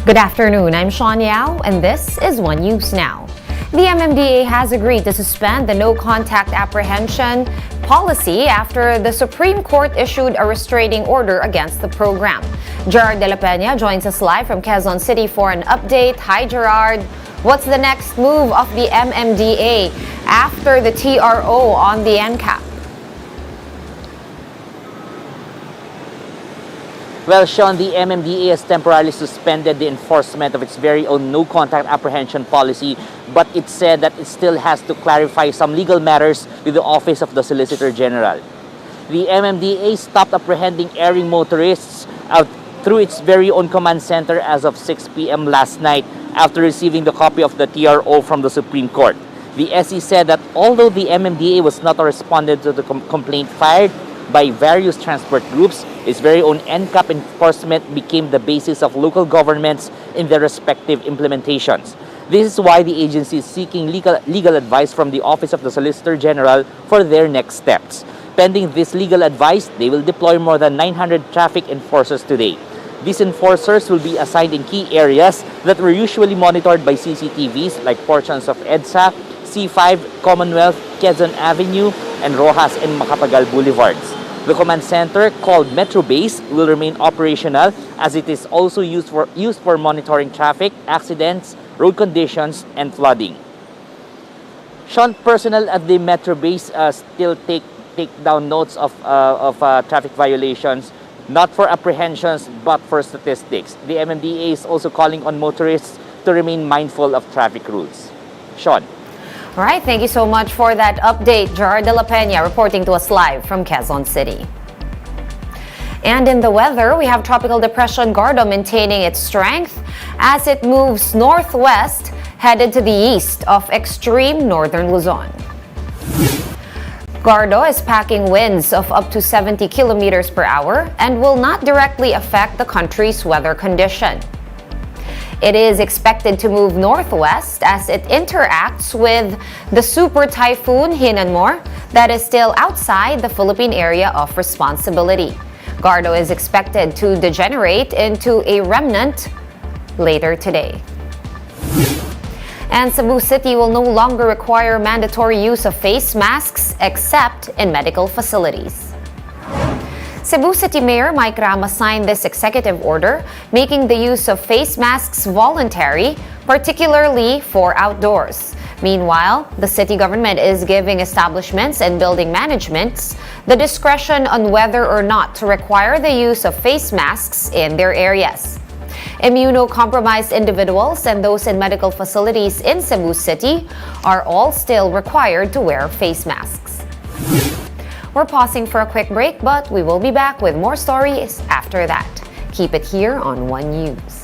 Good afternoon, I'm Sean Yao, and this is One News Now. The MMDA has agreed to suspend the no-contact apprehension policy after the Supreme Court issued a restraining order against the program. Gerard de la Peña joins us live from Quezon City for an update. Hi, Gerard. What's the next move of the MMDA after the TRO on the NCAP? Well, Sean, the MMDA has temporarily suspended the enforcement of its very own no-contact apprehension policy, but it said that it still has to clarify some legal matters with the Office of the Solicitor General. The MMDA stopped apprehending erring motorists through its very own command center as of 6 p.m. last night after receiving the copy of the TRO from the Supreme Court. The SC said that although the MMDA was not a respondent to the complaint fired by various transport groups, its very own NCAP enforcement became the basis of local governments in their respective implementations. This is why the agency is seeking legal advice from the Office of the Solicitor General for their next steps. Pending this legal advice, they will deploy more than 900 traffic enforcers today. These enforcers will be assigned in key areas that were usually monitored by CCTVs like portions of EDSA, C5, Commonwealth, Quezon Avenue, and Rojas and Macapagal Boulevards. The command center, called Metro Base, will remain operational as it is also used for monitoring traffic, accidents, road conditions, and flooding. Sean, personnel at the Metro Base still take down notes of traffic violations, not for apprehensions but for statistics. The MMDA is also calling on motorists to remain mindful of traffic rules. Sean. All right, thank you so much for that update. Gerard de la Peña reporting to us live from Quezon City. And in the weather, we have Tropical Depression Gardo maintaining its strength as it moves northwest, headed to the east of extreme northern Luzon. Gardo is packing winds of up to 70 kilometers per hour and will not directly affect the country's weather condition. It is expected to move northwest as it interacts with the super typhoon Hinanmor that is still outside the Philippine area of responsibility. Gardo is expected to degenerate into a remnant later today. And Cebu City will no longer require mandatory use of face masks except in medical facilities. Cebu City Mayor Mike Rama signed this executive order, making the use of face masks voluntary, particularly for outdoors. Meanwhile, the city government is giving establishments and building managements the discretion on whether or not to require the use of face masks in their areas. Immunocompromised individuals and those in medical facilities in Cebu City are all still required to wear face masks. We're pausing for a quick break, but we will be back with more stories after that. Keep it here on One News.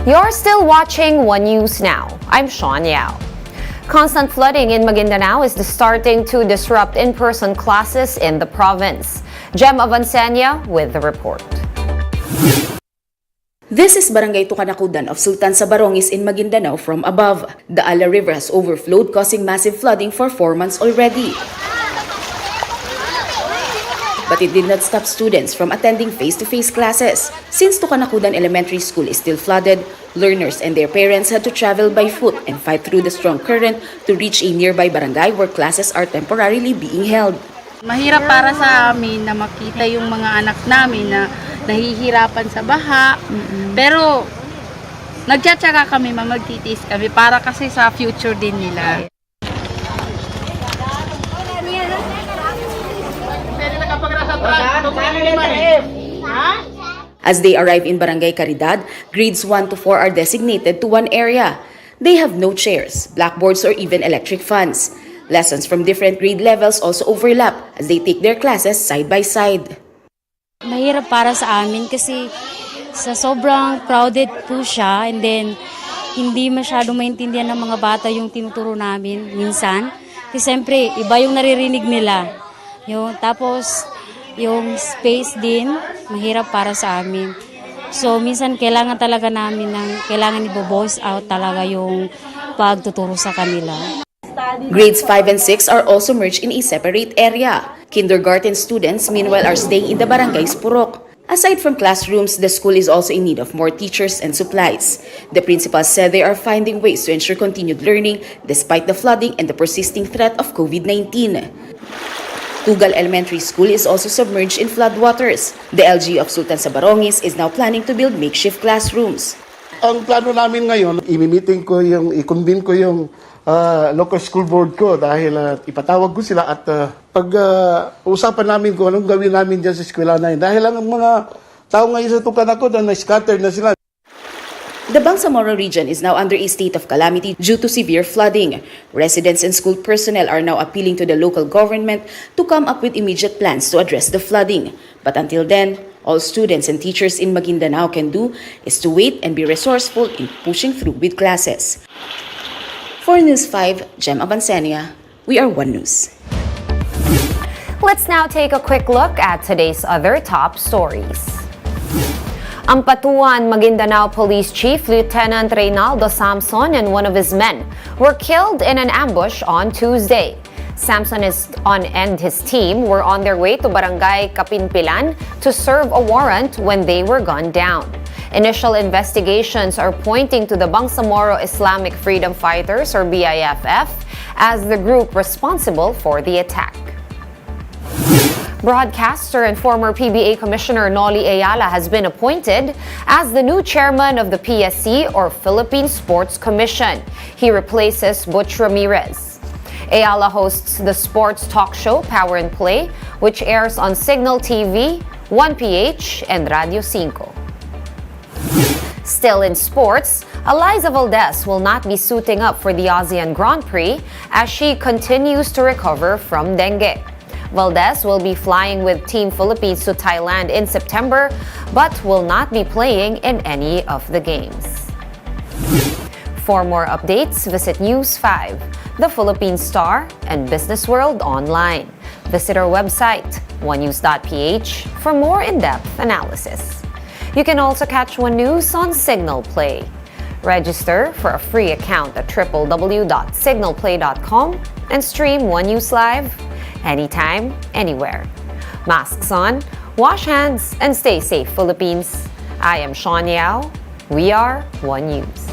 You're still watching One News Now. I'm Sean Yao. Constant flooding in Maguindanao is starting to disrupt in-person classes in the province. Jem Avancenia with the report. This is Barangay Tukanakudan of Sultan Sabarongis in Maguindanao from above. The Ala River has overflowed, causing massive flooding for 4 months already. But it did not stop students from attending face-to-face classes. Since Tukanakudan Elementary School is still flooded, learners and their parents had to travel by foot and fight through the strong current to reach a nearby barangay where classes are temporarily being held. Mahirap para sa amin na makita yung mga anak namin na nahihirapan sa baha. Pero nagtsatsaga kami, magtitiis kami para kasi sa future din nila. As they arrive in Barangay Caridad, grades 1 to 4 are designated to one area. They have no chairs, blackboards, or even electric fans. Lessons from different grade levels also overlap as they take their classes side by side. Mahirap para sa amin kasi sa sobrang crowded po siya, and then hindi masyadong maintindihan ng mga bata yung tinuturo namin minsan. Kasi siyempre, iba yung naririnig nila. Tapos, yung space din, mahirap para sa amin. So, minsan kailangan talaga namin kailangan i-voice out talaga yung pagtuturo sa kanila. Grades 5 and 6 are also merged in a separate area. Kindergarten students, meanwhile, are staying in the barangay's purok. Aside from classrooms, the school is also in need of more teachers and supplies. The principal said they are finding ways to ensure continued learning despite the flooding and the persisting threat of COVID-19. Tugal Elementary School is also submerged in floodwaters. The LG of Sultan Sabarongis is now planning to build makeshift classrooms. Ang plano namin ngayon, i-convene ko yung local school board ko dahil ipatawag ko sila at usapan namin kung anong gawin namin dyan sa eskwela na yun. Dahil ang mga tao ngayon sa Tukanakudan na scattered na sila. The Bangsamoro region is now under a state of calamity due to severe flooding. Residents and school personnel are now appealing to the local government to come up with immediate plans to address the flooding. But until then, all students and teachers in Maguindanao can do is to wait and be resourceful in pushing through with classes. For News 5, Jem Avancenia, we are One News. Let's now take a quick look at today's other top stories. Ampatuan Maguindanao Police Chief Lieutenant Reynaldo Samson and one of his men were killed in an ambush on Tuesday. Samson and his team were on their way to Barangay Kapinpilan to serve a warrant when they were gunned down. Initial investigations are pointing to the Bangsamoro Islamic Freedom Fighters or BIFF as the group responsible for the attack. Broadcaster and former PBA Commissioner Noli Ayala has been appointed as the new chairman of the PSC or Philippine Sports Commission. He replaces Butch Ramirez. Ayala hosts the sports talk show Power and Play, which airs on Signal TV, 1PH, and Radio 5. Still in sports, Eliza Valdez will not be suiting up for the ASEAN Grand Prix as she continues to recover from dengue. Valdez will be flying with Team Philippines to Thailand in September, but will not be playing in any of the games. For more updates, visit News 5, The Philippine Star, and Business World online. Visit our website, onenews.ph, for more in-depth analysis. You can also catch One News on Signal Play. Register for a free account at www.signalplay.com and stream One News Live anytime, anywhere. Masks on, wash hands, and stay safe, Philippines. I am Sean Yao. We are One News.